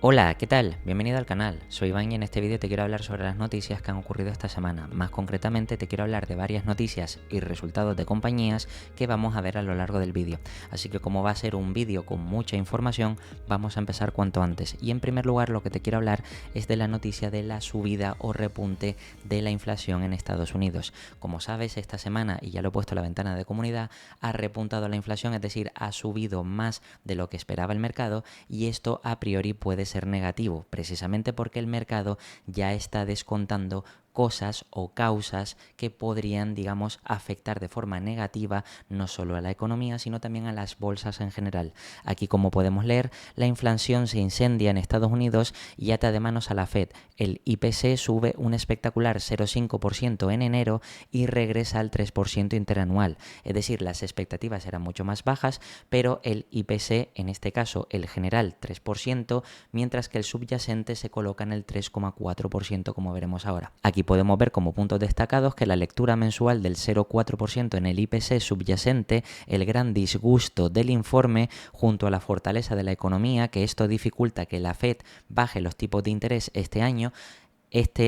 Hola, ¿qué tal? Bienvenido al canal. Soy Iván y en este vídeo te quiero hablar sobre las noticias que han ocurrido esta semana. Más concretamente te quiero hablar de varias noticias y resultados de compañías que vamos a ver a lo largo del vídeo. Así que como va a ser un vídeo con mucha información, vamos a empezar cuanto antes. Y en primer lugar lo que te quiero hablar es de la noticia de la subida o repunte de la inflación en Estados Unidos. Como sabes, esta semana, y ya lo he puesto en la ventana de comunidad, ha repuntado la inflación, es decir, ha subido más de lo que esperaba el mercado y esto a priori puede ser negativo, precisamente porque el mercado ya está descontando cosas o causas que podrían, digamos, afectar de forma negativa no solo a la economía, sino también a las bolsas en general. Aquí, como podemos leer, la inflación se incendia en Estados Unidos y ata de manos a la Fed. El IPC sube un espectacular 0,5% en enero y regresa al 3% interanual. Es decir, las expectativas eran mucho más bajas, pero el IPC, en este caso el general 3%, mientras que el subyacente se coloca en el 3,4%, como veremos ahora. Aquí podemos ver como puntos destacados que la lectura mensual del 0,4% en el IPC subyacente, el gran disgusto del informe junto a la fortaleza de la economía, que esto dificulta que la Fed baje los tipos de interés este año.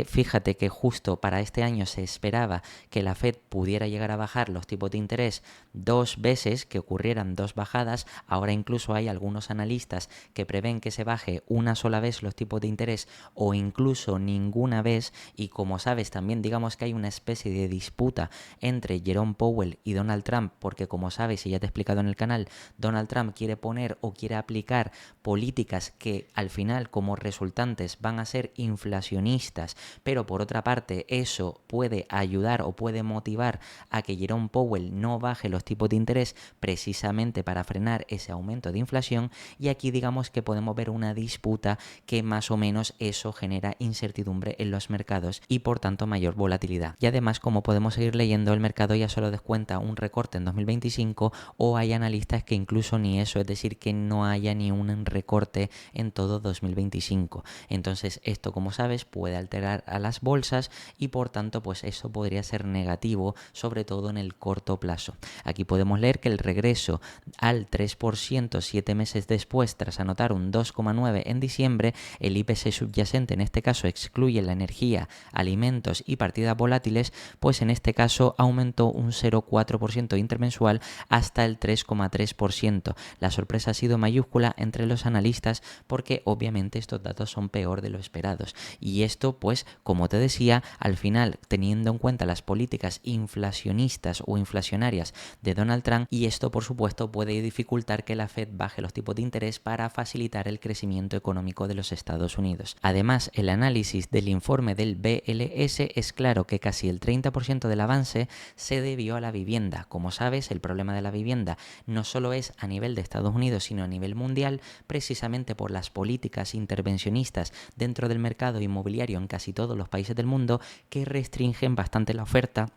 Fíjate que justo para este año se esperaba que la Fed pudiera llegar a bajar los tipos de interés 2 veces, que ocurrieran 2 bajadas. Ahora incluso hay algunos analistas que prevén que se baje una sola vez los tipos de interés o incluso ninguna vez. Y como sabes, también digamos que hay una especie de disputa entre Jerome Powell y Donald Trump, porque como sabes y ya te he explicado en el canal, Donald Trump quiere poner o quiere aplicar políticas que al final como resultantes van a ser inflacionistas, pero por otra parte eso puede ayudar o puede motivar a que Jerome Powell no baje los tipos de interés precisamente para frenar ese aumento de inflación. Y aquí digamos que podemos ver una disputa que más o menos eso genera incertidumbre en los mercados y por tanto mayor volatilidad. Y además, como podemos seguir leyendo, el mercado ya solo descuenta un recorte en 2025 o hay analistas que incluso ni eso, es decir, que no haya ni un recorte en todo 2025. Entonces esto, como sabes, puede alterar a las bolsas y por tanto pues eso podría ser negativo, sobre todo en el corto plazo. Aquí podemos leer que el regreso al 3% 7 meses después, tras anotar un 2,9 en diciembre, el IPC subyacente en este caso excluye la energía, alimentos y partidas volátiles, pues en este caso aumentó un 0,4% intermensual hasta el 3,3%. La sorpresa ha sido mayúscula entre los analistas porque obviamente estos datos son peor de lo esperados. Y esto, pues, como te decía, al final, teniendo en cuenta las políticas inflacionistas o inflacionarias de Donald Trump, y esto, por supuesto, puede dificultar que la Fed baje los tipos de interés para facilitar el crecimiento económico de los Estados Unidos. Además, el análisis del informe del BLS es claro que casi el 30% del avance se debió a la vivienda. Como sabes, el problema de la vivienda no solo es a nivel de Estados Unidos, sino a nivel mundial, precisamente por las políticas intervencionistas dentro del mercado inmobiliario en casi todos los países del mundo que restringen bastante la oferta.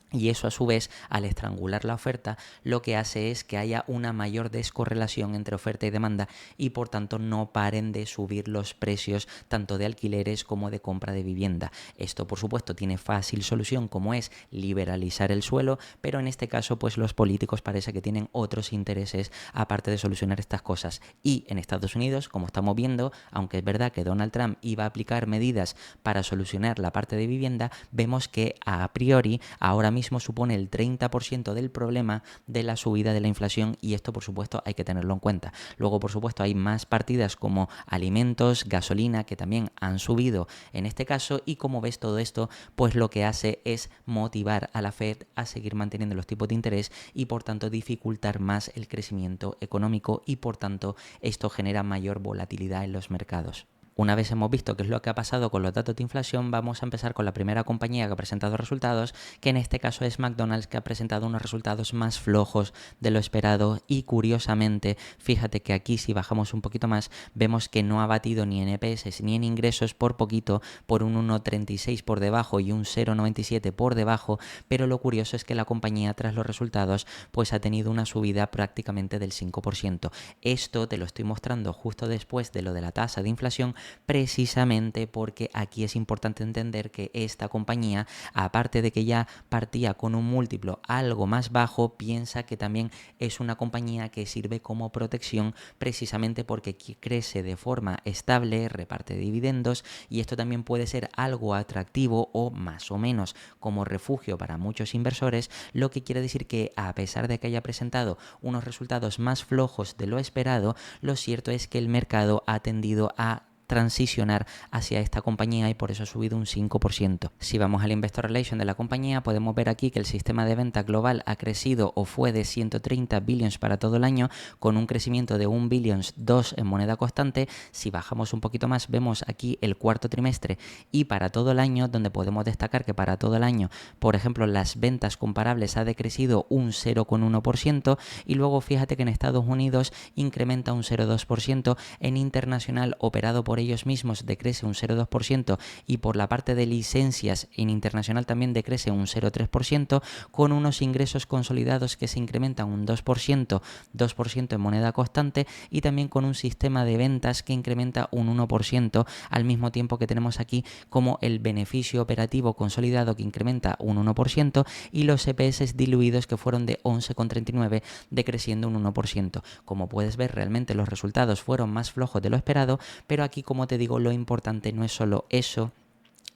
Y eso a su vez, al estrangular la oferta, lo que hace es que haya una mayor descorrelación entre oferta y demanda y por tanto no paren de subir los precios tanto de alquileres como de compra de vivienda. Esto por supuesto tiene fácil solución, como es liberalizar el suelo, pero en este caso pues los políticos parece que tienen otros intereses aparte de solucionar estas cosas. Y en Estados Unidos, como estamos viendo, aunque es verdad que Donald Trump iba a aplicar medidas para solucionar la parte de vivienda, vemos que a priori ahora mismo supone el 30% del problema de la subida de la inflación y esto por supuesto hay que tenerlo en cuenta. Luego por supuesto hay más partidas como alimentos, gasolina, que también han subido en este caso, y como ves todo esto pues lo que hace es motivar a la Fed a seguir manteniendo los tipos de interés y por tanto dificultar más el crecimiento económico y por tanto esto genera mayor volatilidad en los mercados. Una vez hemos visto qué es lo que ha pasado con los datos de inflación, vamos a empezar con la primera compañía que ha presentado resultados, que en este caso es McDonald's, que ha presentado unos resultados más flojos de lo esperado y curiosamente, fíjate que aquí si bajamos un poquito más, vemos que no ha batido ni en EPS ni en ingresos por poquito, por un 1,36 por debajo y un 0,97 por debajo, pero lo curioso es que la compañía tras los resultados pues ha tenido una subida prácticamente del 5%. Esto te lo estoy mostrando justo después de lo de la tasa de inflación, precisamente porque aquí es importante entender que esta compañía, aparte de que ya partía con un múltiplo algo más bajo, piensa que también es una compañía que sirve como protección precisamente porque crece de forma estable, reparte dividendos y esto también puede ser algo atractivo o más o menos como refugio para muchos inversores, lo que quiere decir que a pesar de que haya presentado unos resultados más flojos de lo esperado, lo cierto es que el mercado ha tendido a transicionar hacia esta compañía y por eso ha subido un 5%. Si vamos al Investor Relation de la compañía, podemos ver aquí que el sistema de venta global ha crecido o fue de 130 billions para todo el año, con un crecimiento de 1 billions 2 en moneda constante. Si bajamos un poquito más, vemos aquí el cuarto trimestre y para todo el año, donde podemos destacar que para todo el año, por ejemplo, las ventas comparables ha decrecido un 0,1% y luego fíjate que en Estados Unidos incrementa un 0,2%, en internacional operado por ellos mismos decrece un 0,2% y por la parte de licencias en internacional también decrece un 0,3%, con unos ingresos consolidados que se incrementan un 2% en moneda constante y también con un sistema de ventas que incrementa un 1%, al mismo tiempo que tenemos aquí como el beneficio operativo consolidado que incrementa un 1% y los EPS diluidos que fueron de 11,39 decreciendo un 1%. Como puedes ver, realmente los resultados fueron más flojos de lo esperado, pero aquí, como te digo, lo importante no es solo eso.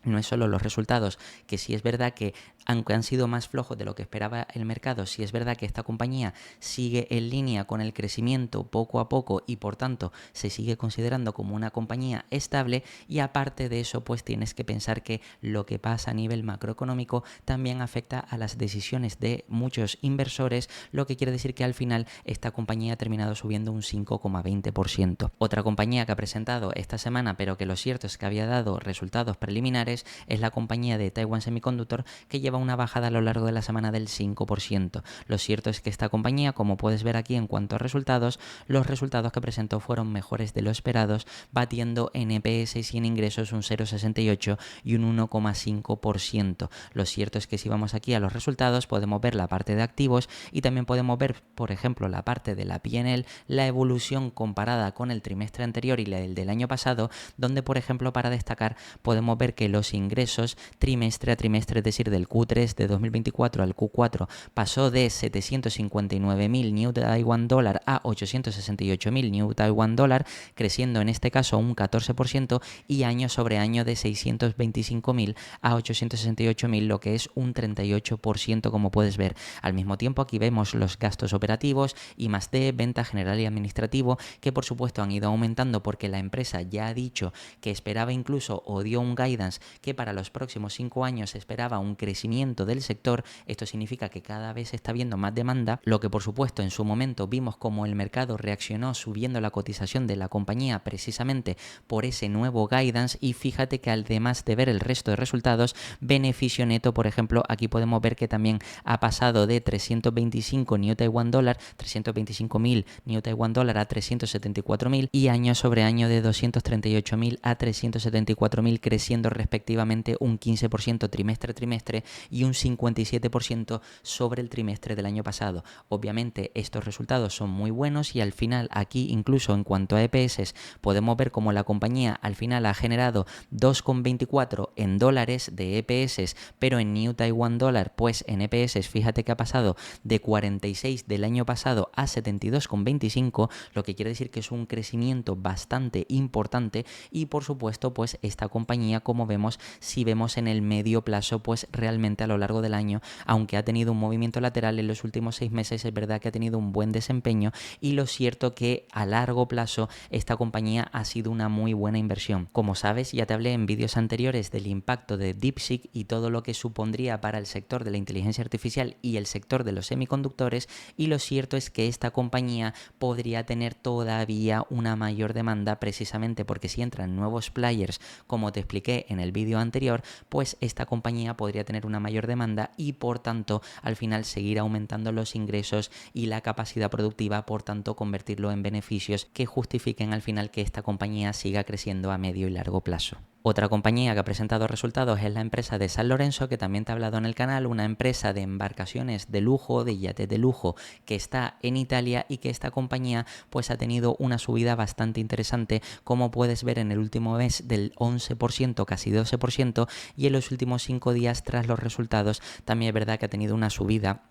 No es solo los resultados, que sí es verdad que aunque han sido más flojos de lo que esperaba el mercado, sí es verdad que esta compañía sigue en línea con el crecimiento poco a poco y por tanto se sigue considerando como una compañía estable y aparte de eso pues tienes que pensar que lo que pasa a nivel macroeconómico también afecta a las decisiones de muchos inversores, lo que quiere decir que al final esta compañía ha terminado subiendo un 5,20%. Otra compañía que ha presentado esta semana pero que lo cierto es que había dado resultados preliminares es la compañía de Taiwan Semiconductor, que lleva una bajada a lo largo de la semana del 5%. Lo cierto es que esta compañía, como puedes ver aquí en cuanto a resultados, los resultados que presentó fueron mejores de lo esperados, batiendo en EPS y en ingresos un 0,68 y un 1,5%. Lo cierto es que si vamos aquí a los resultados podemos ver la parte de activos y también podemos ver, por ejemplo, la parte de la P&L, la evolución comparada con el trimestre anterior y el del año pasado, donde, por ejemplo, para destacar, podemos ver que los ingresos trimestre a trimestre, es decir, del Q3 de 2024 al Q4, pasó de 759.000 New Taiwan Dollar a 868.000 New Taiwan Dollar, creciendo en este caso un 14% y año sobre año de 625.000 a 868.000, lo que es un 38%, como puedes ver. Al mismo tiempo aquí vemos los gastos operativos, I+D, venta general y administrativo, que por supuesto han ido aumentando porque la empresa ya ha dicho que esperaba incluso o dio un guidance que para los próximos 5 años se esperaba un crecimiento del sector. Esto significa que cada vez se está viendo más demanda, lo que por supuesto en su momento vimos como el mercado reaccionó subiendo la cotización de la compañía precisamente por ese nuevo guidance. Y fíjate que además de ver el resto de resultados, beneficio neto, por ejemplo, aquí podemos ver que también ha pasado de 325 New Taiwan Dollar, 325.000 New Taiwan Dollar a 374.000 y año sobre año de 238.000 a 374.000, creciendo respectivamente un 15% trimestre a trimestre y un 57% sobre el trimestre del año pasado. Obviamente estos resultados son muy buenos y al final aquí incluso en cuanto a EPS podemos ver como la compañía al final ha generado 2,24 en dólares de EPS, pero en New Taiwan Dollar pues en EPS fíjate que ha pasado de 46 del año pasado a 72,25, lo que quiere decir que es un crecimiento bastante importante y por supuesto pues esta compañía, como vemos, si vemos en el medio plazo pues realmente a lo largo del año, aunque ha tenido un movimiento lateral en los últimos 6 meses, es verdad que ha tenido un buen desempeño y lo cierto que a largo plazo esta compañía ha sido una muy buena inversión. Como sabes, ya te hablé en vídeos anteriores del impacto de DeepSeek y todo lo que supondría para el sector de la inteligencia artificial y el sector de los semiconductores, y lo cierto es que esta compañía podría tener todavía una mayor demanda precisamente porque si entran nuevos players, como te expliqué en el vídeo anterior, pues esta compañía podría tener una mayor demanda y por tanto al final seguir aumentando los ingresos y la capacidad productiva, por tanto convertirlo en beneficios que justifiquen al final que esta compañía siga creciendo a medio y largo plazo. Otra compañía que ha presentado resultados es la empresa de San Lorenzo, que también te he hablado en el canal, una empresa de embarcaciones de lujo, de yates de lujo, que está en Italia y que esta compañía pues ha tenido una subida bastante interesante, como puedes ver en el último mes del 11%, casi 12%, y en los últimos 5 días tras los resultados también es verdad que ha tenido una subida,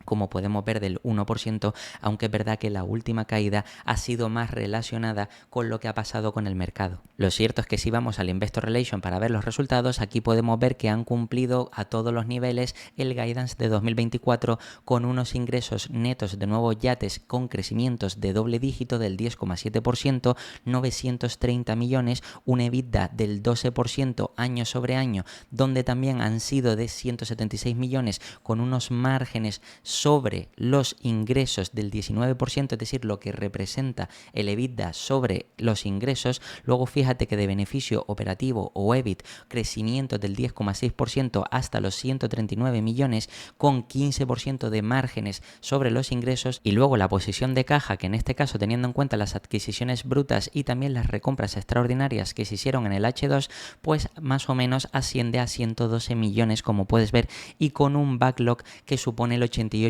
como podemos ver, del 1%, aunque es verdad que la última caída ha sido más relacionada con lo que ha pasado con el mercado. Lo cierto es que si vamos al Investor Relation para ver los resultados, aquí podemos ver que han cumplido a todos los niveles el guidance de 2024 con unos ingresos netos de nuevos yates con crecimientos de doble dígito del 10,7%, 930 millones, un EBITDA del 12% año sobre año, donde también han sido de 176 millones con unos márgenes sobre los ingresos del 19%, es decir, lo que representa el EBITDA sobre los ingresos. Luego fíjate que de beneficio operativo o EBIT, crecimiento del 10,6% hasta los 139 millones con 15% de márgenes sobre los ingresos. Y luego la posición de caja, que en este caso, teniendo en cuenta las adquisiciones brutas y también las recompras extraordinarias que se hicieron en el H2, pues más o menos asciende a 112 millones, como puedes ver, y con un backlog que supone el 88%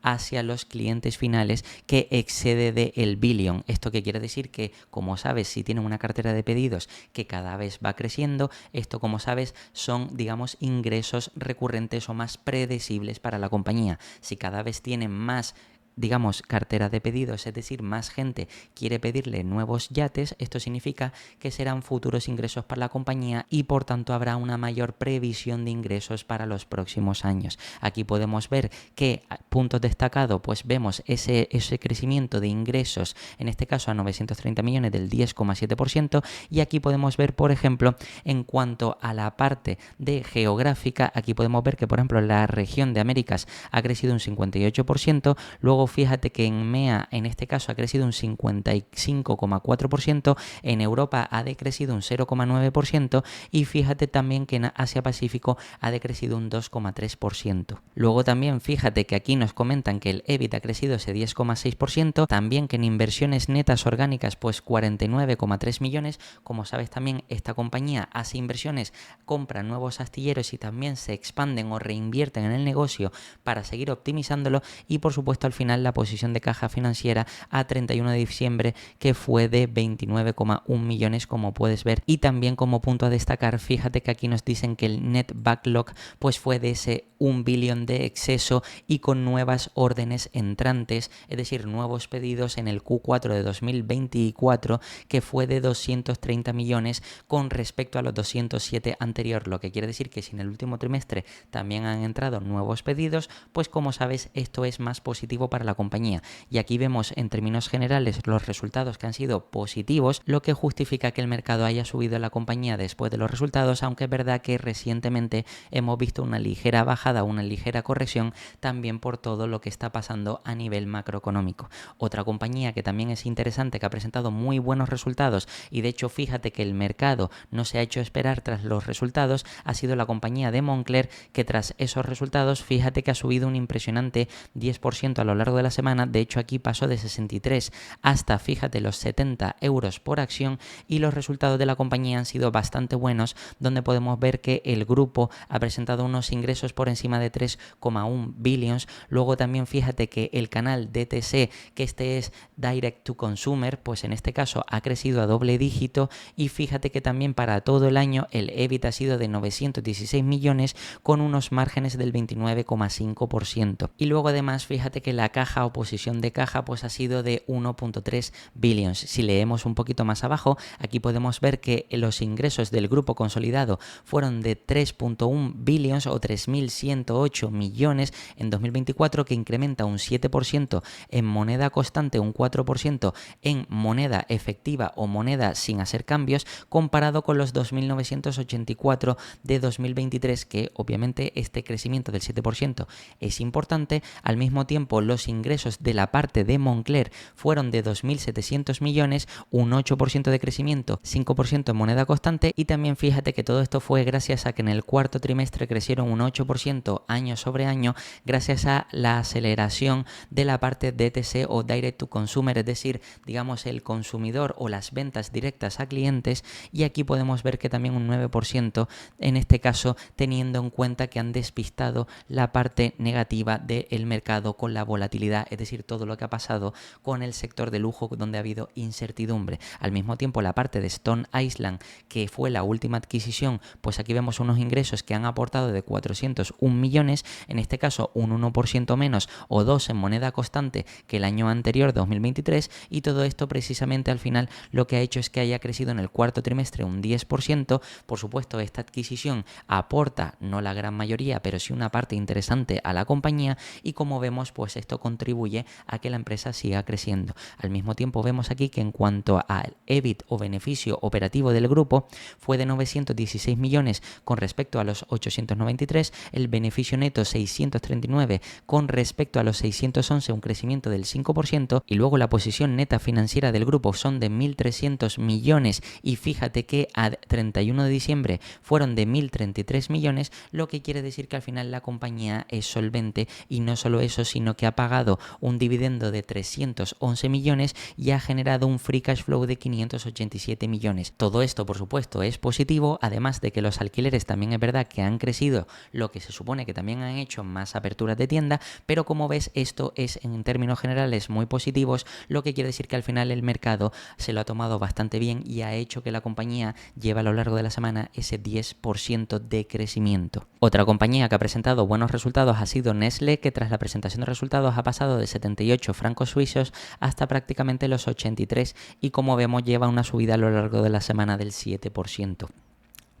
hacia los clientes finales, que excede del billón. ¿Esto qué quiere decir? Que, como sabes, si tienen una cartera de pedidos que cada vez va creciendo, esto, como sabes, son, digamos, ingresos recurrentes o más predecibles para la compañía. Si cada vez tienen más, digamos, cartera de pedidos, es decir, más gente quiere pedirle nuevos yates, esto significa que serán futuros ingresos para la compañía y por tanto habrá una mayor previsión de ingresos para los próximos años. Aquí podemos ver que, puntos destacados, pues vemos ese crecimiento de ingresos, en este caso a 930 millones del 10,7%, y aquí podemos ver, por ejemplo, en cuanto a la parte de geográfica, aquí podemos ver que, por ejemplo, la región de Américas ha crecido un 58%, luego fíjate que en MEA, en este caso, ha crecido un 55,4%, en Europa ha decrecido un 0,9% y fíjate también que en Asia Pacífico ha decrecido un 2,3%. Luego también fíjate que aquí nos comentan que el EBIT ha crecido ese 10,6%, también que en inversiones netas orgánicas pues 49,3 millones. Como sabes, también esta compañía hace inversiones, compra nuevos astilleros y también se expanden o reinvierten en el negocio para seguir optimizándolo. Y por supuesto, al final, la posición de caja financiera a 31 de diciembre, que fue de 29,1 millones, como puedes ver. Y también, como punto a destacar, fíjate que aquí nos dicen que el net backlog pues fue de ese 1 billón de exceso y con nuevas órdenes entrantes, es decir, nuevos pedidos en el Q4 de 2024, que fue de 230 millones con respecto a los 207 anterior, lo que quiere decir que si en el último trimestre también han entrado nuevos pedidos, pues como sabes, esto es más positivo para la compañía. Y aquí vemos en términos generales los resultados que han sido positivos, lo que justifica que el mercado haya subido la compañía después de los resultados, aunque es verdad que recientemente hemos visto una ligera bajada, una ligera corrección, también por todo lo que está pasando a nivel macroeconómico. Otra compañía que también es interesante, que ha presentado muy buenos resultados, y de hecho fíjate que el mercado no se ha hecho esperar tras los resultados, ha sido la compañía de Moncler, que tras esos resultados fíjate que ha subido un impresionante 10% a lo largo de la semana. De hecho, aquí pasó de 63 hasta, fíjate, los 70 euros por acción, y los resultados de la compañía han sido bastante buenos, donde podemos ver que el grupo ha presentado unos ingresos por encima de 3,1 billions. Luego también fíjate que el canal DTC, que este es Direct to Consumer, pues en este caso ha crecido a doble dígito, y fíjate que también para todo el año el EBIT ha sido de 916 millones con unos márgenes del 29,5%. Y luego además fíjate que la caja o posición de caja pues ha sido de 1,3 billions. Si leemos un poquito más abajo, aquí podemos ver que los ingresos del grupo consolidado fueron de 3,1 billions o 3.108 millones en 2024, que incrementa un 7% en moneda constante, un 4% en moneda efectiva o moneda sin hacer cambios, comparado con los 2.984 de 2023, que obviamente este crecimiento del 7% es importante. Al mismo tiempo, los ingresos de la parte de Moncler fueron de 2.700 millones, un 8% de crecimiento, 5% en moneda constante, y también fíjate que todo esto fue gracias a que en el cuarto trimestre crecieron un 8% año sobre año gracias a la aceleración de la parte DTC o Direct to Consumer, es decir, digamos el consumidor o las ventas directas a clientes, y aquí podemos ver que también un 9% en este caso, teniendo en cuenta que han despistado la parte negativa del mercado con la volatilidad, es decir, todo lo que ha pasado con el sector de lujo donde ha habido incertidumbre. Al mismo tiempo, la parte de Stone Island, que fue la última adquisición, pues aquí vemos unos ingresos que han aportado de 401 millones, en este caso un 1% menos o 2 en moneda constante que el año anterior, 2023, y todo esto precisamente al final lo que ha hecho es que haya crecido en el cuarto trimestre un 10%. Por supuesto, esta adquisición aporta, no la gran mayoría, pero sí una parte interesante a la compañía, y como vemos, pues esto contribuye a que la empresa siga creciendo. Al mismo tiempo vemos aquí que en cuanto al EBIT o beneficio operativo del grupo fue de 916 millones con respecto a los 893, el beneficio neto 639 con respecto a los 611, un crecimiento del 5%, y luego la posición neta financiera del grupo son de 1.300 millones, y fíjate que a 31 de diciembre fueron de 1.033 millones, lo que quiere decir que al final la compañía es solvente, y no solo eso, sino que ha pagado un dividendo de 311 millones y ha generado un free cash flow de 587 millones. Todo esto, por supuesto, es positivo, además de que los alquileres también es verdad que han crecido, lo que se supone que también han hecho más aperturas de tienda, pero como ves, esto es en términos generales muy positivos, lo que quiere decir que al final el mercado se lo ha tomado bastante bien y ha hecho que la compañía lleve a lo largo de la semana ese 10% de crecimiento. Otra compañía que ha presentado buenos resultados ha sido Nestlé, que tras la presentación de resultados ha pasado de 78 francos suizos hasta prácticamente los 83, y como vemos lleva una subida a lo largo de la semana del 7%.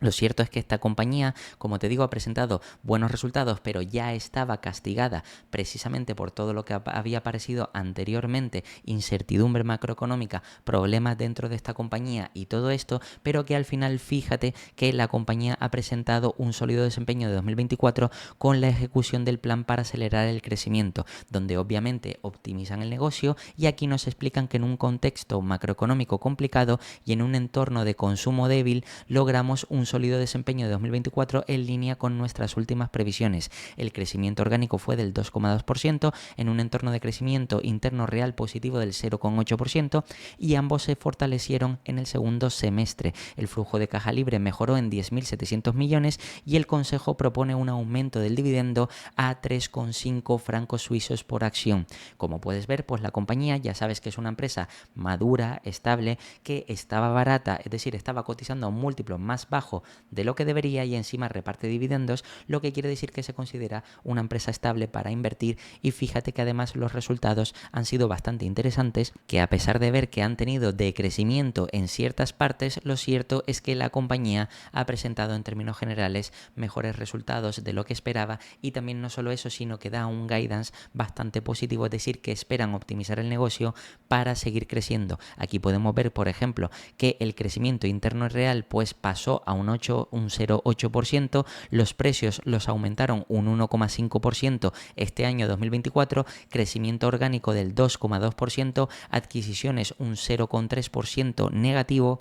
Lo cierto es que esta compañía, como te digo, ha presentado buenos resultados, pero ya estaba castigada precisamente por todo lo que había aparecido anteriormente, incertidumbre macroeconómica, problemas dentro de esta compañía y todo esto, pero que al final fíjate que la compañía ha presentado un sólido desempeño de 2024 con la ejecución del plan para acelerar el crecimiento, donde obviamente optimizan el negocio, y aquí nos explican que en un contexto macroeconómico complicado y en un entorno de consumo débil logramos un sólido desempeño de 2024 en línea con nuestras últimas previsiones. El crecimiento orgánico fue del 2,2% en un entorno de crecimiento interno real positivo del 0,8%, y ambos se fortalecieron en el segundo semestre. El flujo de caja libre mejoró en 10.700 millones y el consejo propone un aumento del dividendo a 3,5 francos suizos por acción. Como puedes ver, pues la compañía ya sabes que es una empresa madura, estable, que estaba barata, es decir, estaba cotizando a un múltiplo más bajo de lo que debería, y encima reparte dividendos, lo que quiere decir que se considera una empresa estable para invertir. Y fíjate que además los resultados han sido bastante interesantes, que a pesar de ver que han tenido decrecimiento en ciertas partes, lo cierto es que la compañía ha presentado en términos generales mejores resultados de lo que esperaba, y también no solo eso, sino que da un guidance bastante positivo, es decir, que esperan optimizar el negocio para seguir creciendo. Aquí podemos ver, por ejemplo, que el crecimiento interno real pues pasó a un 0,8%, los precios los aumentaron un 1,5% este año 2024, crecimiento orgánico del 2,2%, adquisiciones un 0,3% negativo.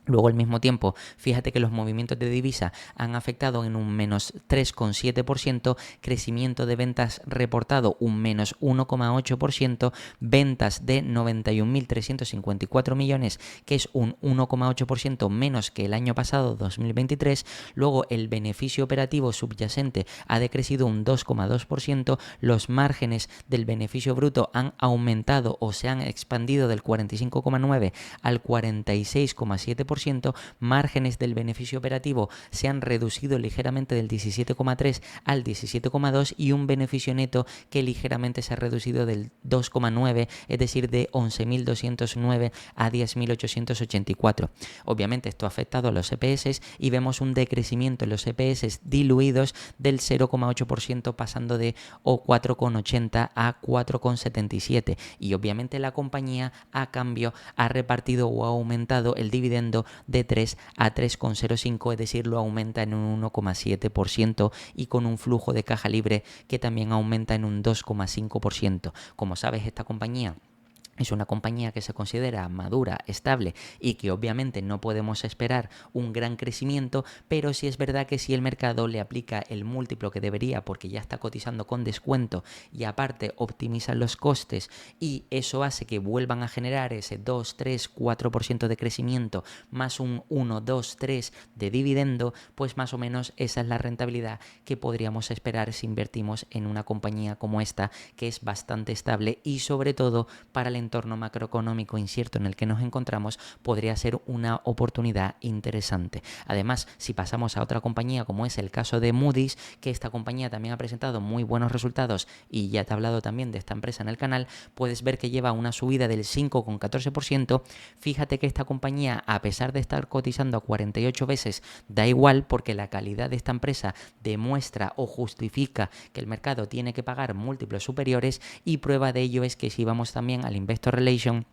Luego, al mismo tiempo, fíjate que los movimientos de divisa han afectado en un menos 3,7%, crecimiento de ventas reportado un menos 1,8%, ventas de 91.354 millones, que es un 1,8% menos que el año pasado, 2023. Luego, el beneficio operativo subyacente ha decrecido un 2,2%, los márgenes del beneficio bruto han aumentado o se han expandido del 45,9 al 46,7%, márgenes del beneficio operativo se han reducido ligeramente del 17,3 al 17,2, y un beneficio neto que ligeramente se ha reducido del 2,9, es decir, de 11.209 a 10.884. Obviamente esto ha afectado a los EPS y vemos un decrecimiento en los EPS diluidos del 0,8%, pasando de 4,80 a 4,77, y obviamente la compañía a cambio ha repartido o ha aumentado el dividendo de 3 a 3,05, es decir, lo aumenta en un 1,7% y con un flujo de caja libre que también aumenta en un 2,5%. Como sabes, esta compañía es una compañía que se considera madura, estable y que obviamente no podemos esperar un gran crecimiento, pero sí es verdad que si el mercado le aplica el múltiplo que debería porque ya está cotizando con descuento y aparte optimiza los costes y eso hace que vuelvan a generar ese 2, 3, 4% de crecimiento más un 1, 2, 3 de dividendo, pues más o menos esa es la rentabilidad que podríamos esperar si invertimos en una compañía como esta, que es bastante estable y sobre todo para el entorno macroeconómico incierto en el que nos encontramos podría ser una oportunidad interesante. Además, si pasamos a otra compañía como es el caso de Moody's, que esta compañía también ha presentado muy buenos resultados y ya te he hablado también de esta empresa en el canal, puedes ver que lleva una subida del 5,14%. Fíjate que esta compañía, a pesar de estar cotizando a 48 veces, da igual porque la calidad de esta empresa demuestra o justifica que el mercado tiene que pagar múltiplos superiores y prueba de ello es que si vamos también al Investor Relation,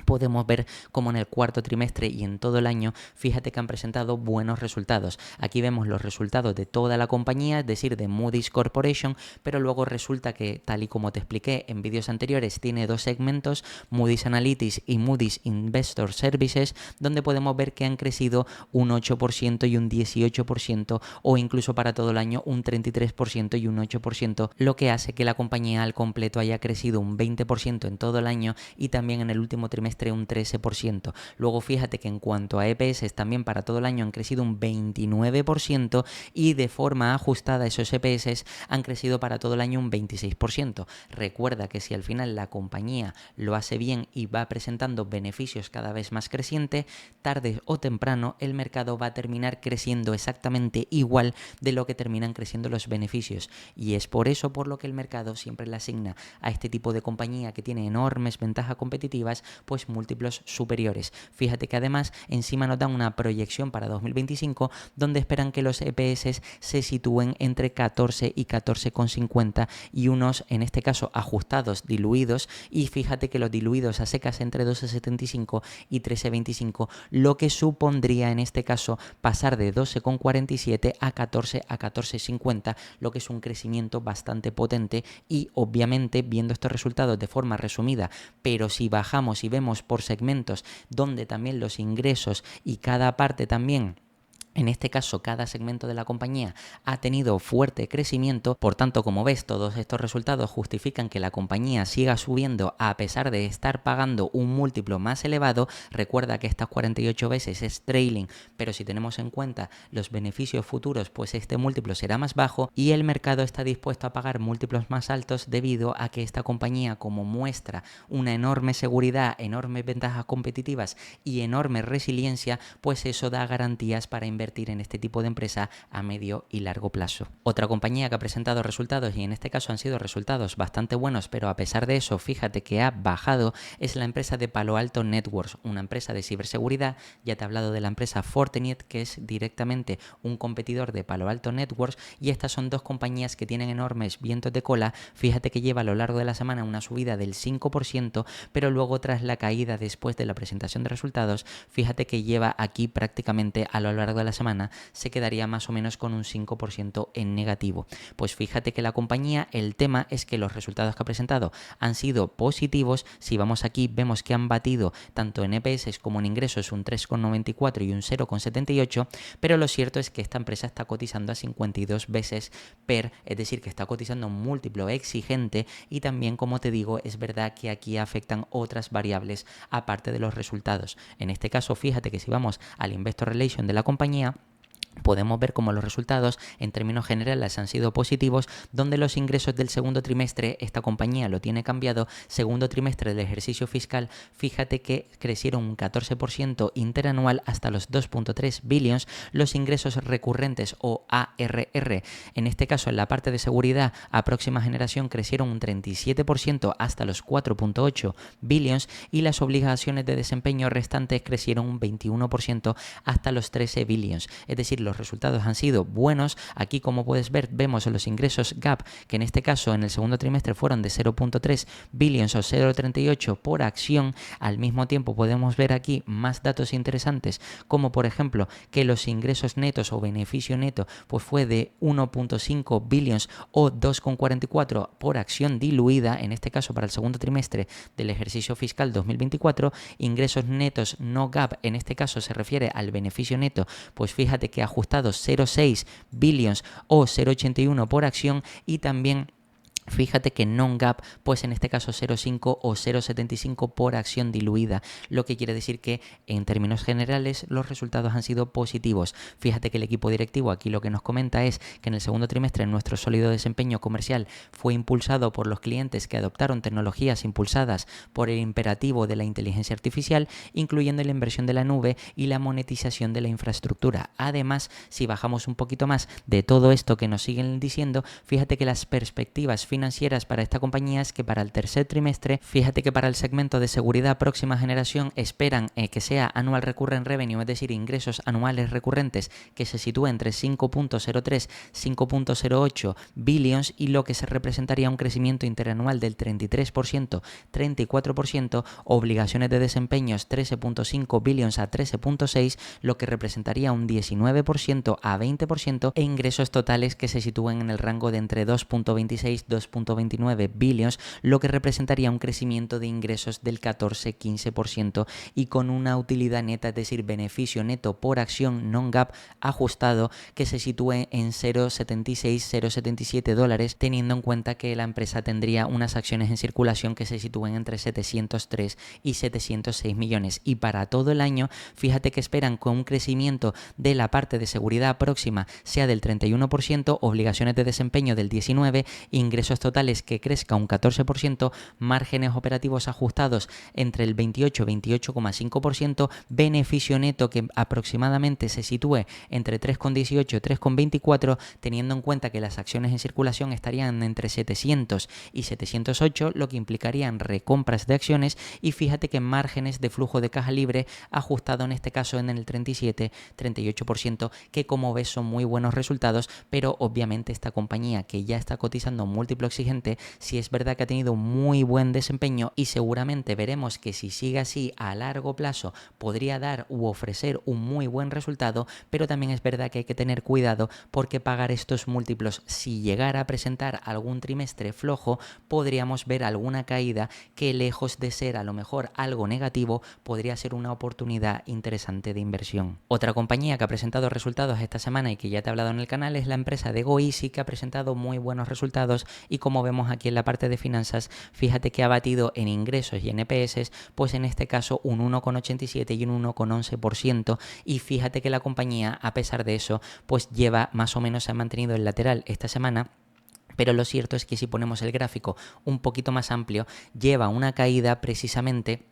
podemos ver cómo en el cuarto trimestre y en todo el año, fíjate que han presentado buenos resultados. Aquí vemos los resultados de toda la compañía, es decir, de Moody's Corporation, pero luego resulta que, tal y como te expliqué en vídeos anteriores, tiene dos segmentos, Moody's Analytics y Moody's Investor Services, donde podemos ver que han crecido un 8% y un 18%, o incluso para todo el año un 33% y un 8%, lo que hace que la compañía al completo haya crecido un 20% en todo el año y también en el último trimestre un 13%. Luego fíjate que en cuanto a EPS también para todo el año han crecido un 29% y de forma ajustada esos EPS han crecido para todo el año un 26%. Recuerda que si al final la compañía lo hace bien y va presentando beneficios cada vez más crecientes, tarde o temprano el mercado va a terminar creciendo exactamente igual de lo que terminan creciendo los beneficios y es por eso por lo que el mercado siempre le asigna a este tipo de compañía que tiene enormes ventajas competitivas pues múltiplos superiores. Fíjate que además encima nos dan una proyección para 2025 donde esperan que los EPS se sitúen entre 14 y 14,50 y unos, en este caso, ajustados, diluidos, y fíjate que los diluidos a secas entre 12,75 y 13,25, lo que supondría en este caso pasar de 12,47 a 14,50, lo que es un crecimiento bastante potente y obviamente viendo estos resultados de forma resumida, pero si bajamos y vemos por segmentos donde también los ingresos y cada parte también, en este caso, cada segmento de la compañía ha tenido fuerte crecimiento, por tanto, como ves, todos estos resultados justifican que la compañía siga subiendo a pesar de estar pagando un múltiplo más elevado. Recuerda que estas 48 veces es trailing, pero si tenemos en cuenta los beneficios futuros, pues este múltiplo será más bajo y el mercado está dispuesto a pagar múltiplos más altos debido a que esta compañía, como muestra una enorme seguridad, enormes ventajas competitivas y enorme resiliencia, pues eso da garantías para invertir en este tipo de empresa a medio y largo plazo. Otra compañía que ha presentado resultados y en este caso han sido resultados bastante buenos, pero a pesar de eso fíjate que ha bajado, es la empresa de Palo Alto Networks, una empresa de ciberseguridad. Ya te he hablado de la empresa Fortinet, que es directamente un competidor de Palo Alto Networks, y estas son dos compañías que tienen enormes vientos de cola. Fíjate que lleva a lo largo de la semana una subida del 5%, pero luego tras la caída después de la presentación de resultados, fíjate que lleva aquí prácticamente a lo largo de la semana se quedaría más o menos con un 5% en negativo. Pues fíjate que la compañía, el tema es que los resultados que ha presentado han sido positivos. Si vamos aquí vemos que han batido tanto en EPS como en ingresos un 3,94 y un 0,78, pero lo cierto es que esta empresa está cotizando a 52 veces PER, es decir, que está cotizando un múltiplo exigente y también, como te digo, es verdad que aquí afectan otras variables aparte de los resultados. En este caso, fíjate que si vamos al Investor Relation de la compañía, podemos ver cómo los resultados en términos generales han sido positivos, donde los ingresos del segundo trimestre, esta compañía lo tiene cambiado, segundo trimestre del ejercicio fiscal, fíjate que crecieron un 14% interanual hasta los 2,3 billions, los ingresos recurrentes o ARR, en este caso en la parte de seguridad a próxima generación crecieron un 37% hasta los 4,8 billions y las obligaciones de desempeño restantes crecieron un 21% hasta los 13 billions, es decir, los los resultados han sido buenos. Aquí, como puedes ver, vemos los ingresos GAAP, que en este caso en el segundo trimestre fueron de 0.3 billions o 0.38 por acción. Al mismo tiempo podemos ver aquí más datos interesantes, como por ejemplo que los ingresos netos o beneficio neto pues fue de 1.5 billions o 2,44 por acción diluida, en este caso para el segundo trimestre del ejercicio fiscal 2024. Ingresos netos no GAAP, en este caso se refiere al beneficio neto, pues fíjate que ajustados 0,6 billions o 0,81 por acción, y también fíjate que non-GAAP, pues en este caso 0,5 o 0,75 por acción diluida, lo que quiere decir que en términos generales los resultados han sido positivos. Fíjate que el equipo directivo aquí lo que nos comenta es que en el segundo trimestre nuestro sólido desempeño comercial fue impulsado por los clientes que adoptaron tecnologías impulsadas por el imperativo de la inteligencia artificial, incluyendo la inversión de la nube y la monetización de la infraestructura. Además, si bajamos un poquito más de todo esto que nos siguen diciendo, fíjate que las perspectivas financieras para esta compañía es que para el tercer trimestre, fíjate que para el segmento de seguridad próxima generación esperan que sea annual recurrent revenue, es decir, ingresos anuales recurrentes, que se sitúe entre 5.03 5.08 billions, y lo que se representaría un crecimiento interanual del 33%, 34%, obligaciones de desempeños 13.5 billions a 13.6, lo que representaría un 19% a 20%, e ingresos totales que se sitúen en el rango de entre 2.26 2.29 billions, lo que representaría un crecimiento de ingresos del 14-15%, y con una utilidad neta, es decir, beneficio neto por acción non-GAAP ajustado, que se sitúe en 0.76-0.77 dólares, teniendo en cuenta que la empresa tendría unas acciones en circulación que se sitúen entre 703 y 706 millones. Y para todo el año, fíjate que esperan con un crecimiento de la parte de seguridad próxima sea del 31%, obligaciones de desempeño del 19%, ingresos totales que crezca un 14%, márgenes operativos ajustados entre el 28 y 28,5%, beneficio neto que aproximadamente se sitúe entre 3,18 y 3,24, teniendo en cuenta que las acciones en circulación estarían entre 700 y 708, lo que implicarían recompras de acciones. Y fíjate que márgenes de flujo de caja libre ajustado en este caso en el 37-38%, que como ves son muy buenos resultados, pero obviamente esta compañía, que ya está cotizando múltiplo exigente, sí es verdad que ha tenido muy buen desempeño, y seguramente veremos que si sigue así a largo plazo podría dar u ofrecer un muy buen resultado, pero también es verdad que hay que tener cuidado, porque pagar estos múltiplos, si llegara a presentar algún trimestre flojo, podríamos ver alguna caída que, lejos de ser a lo mejor algo negativo, podría ser una oportunidad interesante de inversión. Otra compañía que ha presentado resultados esta semana y que ya te he hablado en el canal es la empresa de GoEasy, que ha presentado muy buenos resultados, y como vemos aquí en la parte de finanzas, fíjate que ha batido en ingresos y en EPS, pues en este caso un 1,87 y un 1,11%, y fíjate que la compañía, a pesar de eso, pues lleva más o menos, se ha mantenido el lateral esta semana. Pero lo cierto es que si ponemos el gráfico un poquito más amplio, lleva una caída precisamente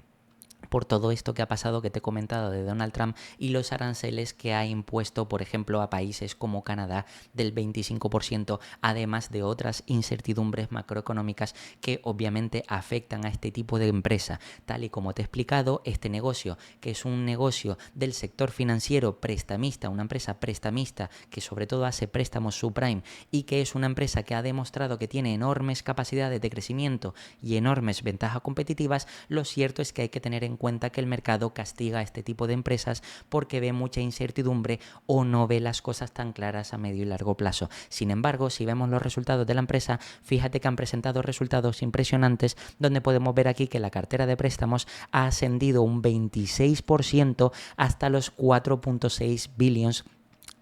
por todo esto que ha pasado, que te he comentado, de Donald Trump y los aranceles que ha impuesto, por ejemplo, a países como Canadá del 25%, además de otras incertidumbres macroeconómicas que obviamente afectan a este tipo de empresa. Tal y como te he explicado, este negocio, que es un negocio del sector financiero prestamista, una empresa prestamista que sobre todo hace préstamos subprime, y que es una empresa que ha demostrado que tiene enormes capacidades de crecimiento y enormes ventajas competitivas, lo cierto es que hay que tener en cuenta que el mercado castiga a este tipo de empresas porque ve mucha incertidumbre o no ve las cosas tan claras a medio y largo plazo. Sin embargo, si vemos los resultados de la empresa, fíjate que han presentado resultados impresionantes, donde podemos ver aquí que la cartera de préstamos ha ascendido un 26% hasta los 4.6 billions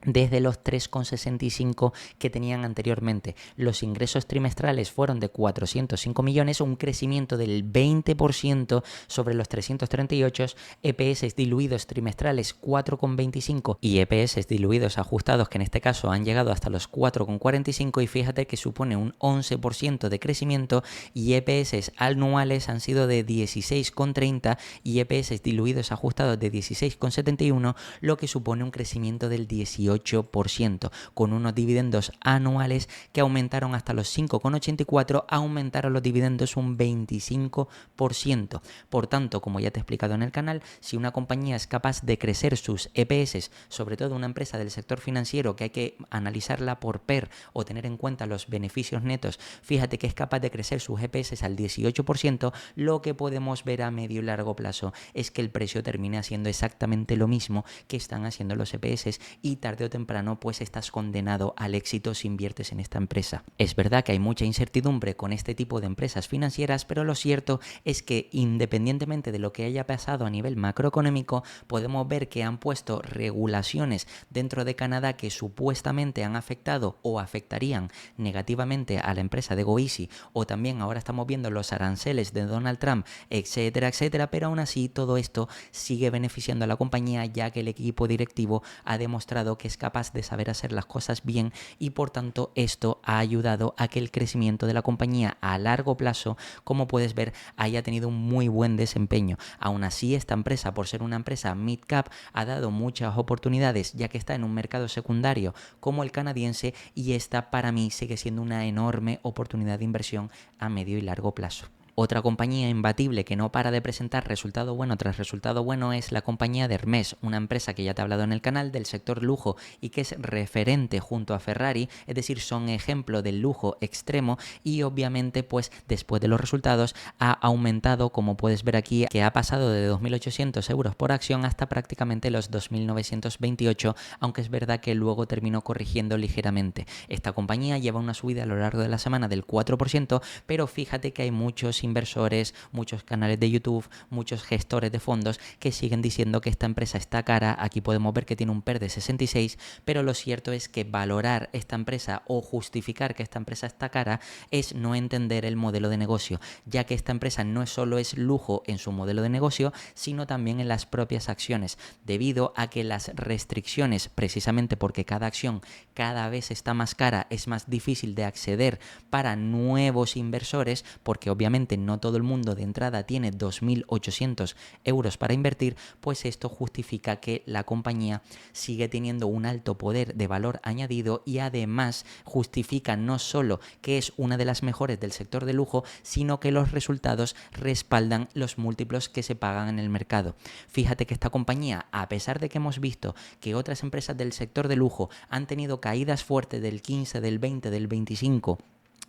desde los 3,65 que tenían anteriormente. Los ingresos trimestrales fueron de 405 millones, un crecimiento del 20% sobre los 338, EPS diluidos trimestrales 4,25 y EPS diluidos ajustados, que en este caso han llegado hasta los 4,45, y fíjate que supone un 11% de crecimiento, y EPS anuales han sido de 16,30 y EPS diluidos ajustados de 16,71, lo que supone un crecimiento del 18%. 18%, con unos dividendos anuales que aumentaron hasta los 5,84, aumentaron los dividendos un 25%. Por tanto, como ya te he explicado en el canal, si una compañía es capaz de crecer sus EPS, sobre todo una empresa del sector financiero que hay que analizarla por PER o tener en cuenta los beneficios netos, fíjate que es capaz de crecer sus EPS al 18%, lo que podemos ver a medio y largo plazo es que el precio termine haciendo exactamente lo mismo que están haciendo los EPS y tarde o temprano pues estás condenado al éxito si inviertes en esta empresa. Es verdad que hay mucha incertidumbre con este tipo de empresas financieras, pero lo cierto es que independientemente de lo que haya pasado a nivel macroeconómico, podemos ver que han puesto regulaciones dentro de Canadá que supuestamente han afectado o afectarían negativamente a la empresa de Goeasy, o también ahora estamos viendo los aranceles de Donald Trump, etcétera, etcétera, pero aún así todo esto sigue beneficiando a la compañía, ya que el equipo directivo ha demostrado que es capaz de saber hacer las cosas bien y por tanto esto ha ayudado a que el crecimiento de la compañía a largo plazo, como puedes ver, haya tenido un muy buen desempeño. Aún así, esta empresa, por ser una empresa mid-cap, ha dado muchas oportunidades, ya que está en un mercado secundario como el canadiense, y esta para mí sigue siendo una enorme oportunidad de inversión a medio y largo plazo. Otra compañía imbatible que no para de presentar resultado bueno tras resultado bueno es la compañía de Hermès, una empresa que ya te he hablado en el canal del sector lujo y que es referente junto a Ferrari, es decir, son ejemplo del lujo extremo, y obviamente pues después de los resultados ha aumentado, como puedes ver aquí, que ha pasado de 2.800 euros por acción hasta prácticamente los 2.928, aunque es verdad que luego terminó corrigiendo ligeramente. Esta compañía lleva una subida a lo largo de la semana del 4%, pero fíjate que hay muchos inversores, muchos canales de YouTube, muchos gestores de fondos que siguen diciendo que esta empresa está cara. Aquí podemos ver que tiene un PER de 66, pero lo cierto es que valorar esta empresa o justificar que esta empresa está cara es no entender el modelo de negocio, ya que esta empresa no solo es lujo en su modelo de negocio, sino también en las propias acciones, debido a que las restricciones, precisamente porque cada acción cada vez está más cara, es más difícil de acceder para nuevos inversores, porque obviamente no todo el mundo de entrada tiene 2.800 euros para invertir, pues esto justifica que la compañía sigue teniendo un alto poder de valor añadido, y además justifica no solo que es una de las mejores del sector de lujo, sino que los resultados respaldan los múltiplos que se pagan en el mercado. Fíjate que esta compañía, a pesar de que hemos visto que otras empresas del sector de lujo han tenido caídas fuertes del 15, del 20, del 25%,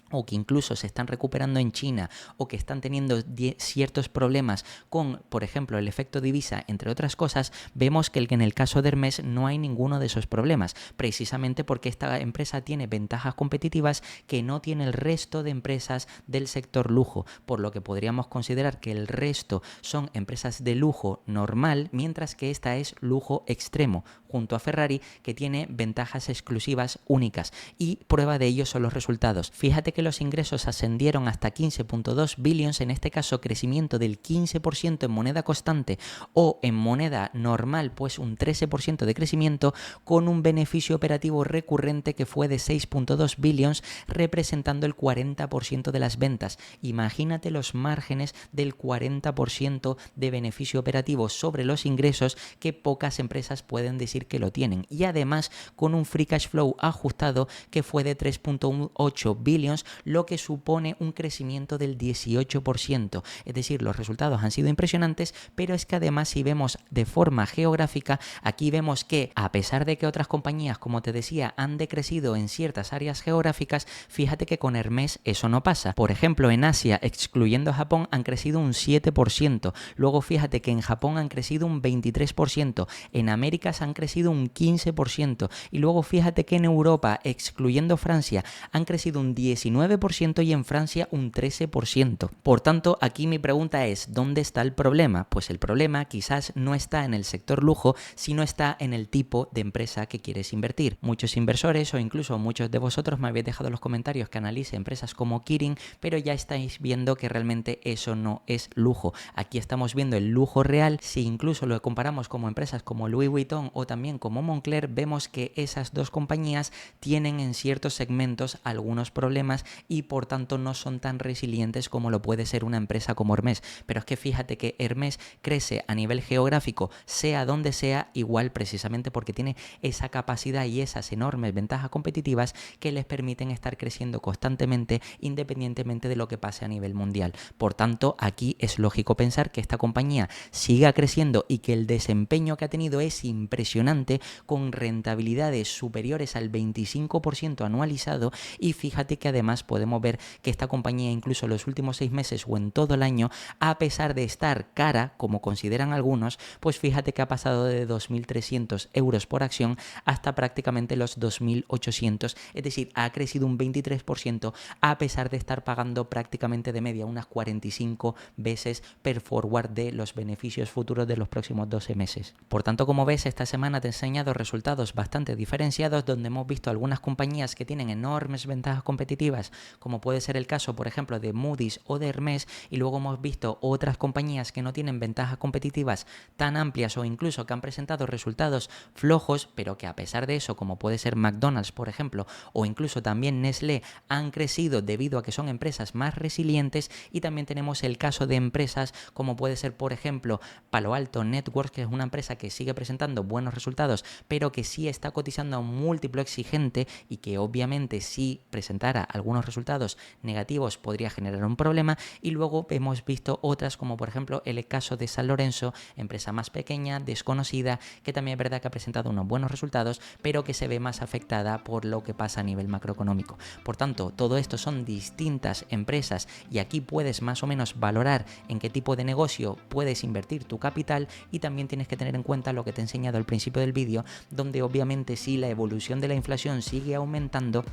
o que incluso se están recuperando en China, o que están teniendo ciertos problemas con, por ejemplo, el efecto divisa, entre otras cosas, vemos que en el caso de Hermès no hay ninguno de esos problemas, precisamente porque esta empresa tiene ventajas competitivas que no tiene el resto de empresas del sector lujo, por lo que podríamos considerar que el resto son empresas de lujo normal, mientras que esta es lujo extremo, junto a Ferrari, que tiene ventajas exclusivas únicas, y prueba de ello son los resultados. Fíjate que los ingresos ascendieron hasta 15.2 billions, en este caso crecimiento del 15% en moneda constante, o en moneda normal pues un 13% de crecimiento, con un beneficio operativo recurrente que fue de 6.2 billions, representando el 40% de las ventas. Imagínate los márgenes del 40% de beneficio operativo sobre los ingresos, que pocas empresas pueden decir que lo tienen, y además con un free cash flow ajustado que fue de 3.8 billions, lo que supone un crecimiento del 18%. Es decir, los resultados han sido impresionantes, pero es que además, si vemos de forma geográfica, aquí vemos que a pesar de que otras compañías, como te decía, han decrecido en ciertas áreas geográficas, fíjate que con Hermès eso no pasa. Por ejemplo, en Asia, excluyendo Japón, han crecido un 7%. Luego fíjate que en Japón han crecido un 23%, en Américas han crecido un 15%, y luego fíjate que en Europa, excluyendo Francia, han crecido un 19% y en Francia un 13%. Por tanto, aquí mi pregunta es, ¿dónde está el problema? Pues el problema quizás no está en el sector lujo, sino está en el tipo de empresa que quieres invertir. Muchos inversores, o incluso muchos de vosotros, me habéis dejado en los comentarios que analice empresas como Kirin, pero ya estáis viendo que realmente eso no es lujo. Aquí estamos viendo el lujo real. Si incluso lo comparamos como empresas como Louis Vuitton o también como Moncler, vemos que esas dos compañías tienen en ciertos segmentos algunos problemas y por tanto no son tan resilientes como lo puede ser una empresa como Hermès. Pero es que fíjate que Hermès crece a nivel geográfico, sea donde sea, igual precisamente porque tiene esa capacidad y esas enormes ventajas competitivas que les permiten estar creciendo constantemente independientemente de lo que pase a nivel mundial. Por tanto, aquí es lógico pensar que esta compañía siga creciendo y que el desempeño que ha tenido es impresionante, con rentabilidades superiores al 25% anualizado, y fíjate que además podemos ver que esta compañía incluso en los últimos 6 meses o en todo el año, a pesar de estar cara, como consideran algunos, pues fíjate que ha pasado de 2.300 euros por acción hasta prácticamente los 2.800, es decir, ha crecido un 23% a pesar de estar pagando prácticamente de media unas 45 veces per forward de los beneficios futuros de los próximos 12 meses. Por tanto, como ves, esta semana te he enseñado resultados bastante diferenciados donde hemos visto algunas compañías que tienen enormes ventajas competitivas, como puede ser el caso, por ejemplo, de Moody's o de Hermès, y luego hemos visto otras compañías que no tienen ventajas competitivas tan amplias o incluso que han presentado resultados flojos, pero que a pesar de eso, como puede ser McDonald's, por ejemplo, o incluso también Nestlé, han crecido debido a que son empresas más resilientes. Y también tenemos el caso de empresas como puede ser, por ejemplo, Palo Alto Networks, que es una empresa que sigue presentando buenos resultados, pero que sí está cotizando a un múltiplo exigente y que obviamente si presentara algunos resultados negativos podría generar un problema. Y luego hemos visto otras como por ejemplo el caso de San Lorenzo, empresa más pequeña, desconocida, que también es verdad que ha presentado unos buenos resultados, pero que se ve más afectada por lo que pasa a nivel macroeconómico. Por tanto, todo esto son distintas empresas y aquí puedes más o menos valorar en qué tipo de negocio puedes invertir tu capital, y también tienes que tener en cuenta lo que te he enseñado al principio del vídeo, donde obviamente si la evolución de la inflación sigue aumentando,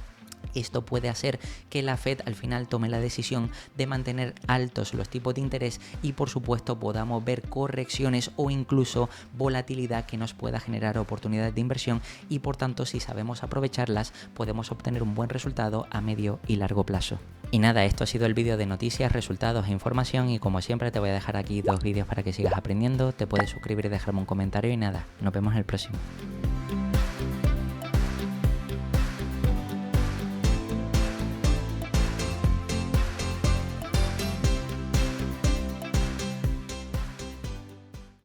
esto puede hacer que la Fed al final tome la decisión de mantener altos los tipos de interés y por supuesto podamos ver correcciones o incluso volatilidad que nos pueda generar oportunidades de inversión, y por tanto si sabemos aprovecharlas podemos obtener un buen resultado a medio y largo plazo. Y nada, esto ha sido el vídeo de noticias, resultados e información, y como siempre te voy a dejar aquí 2 vídeos para que sigas aprendiendo. Te puedes suscribir y dejarme un comentario y nada, nos vemos en el próximo.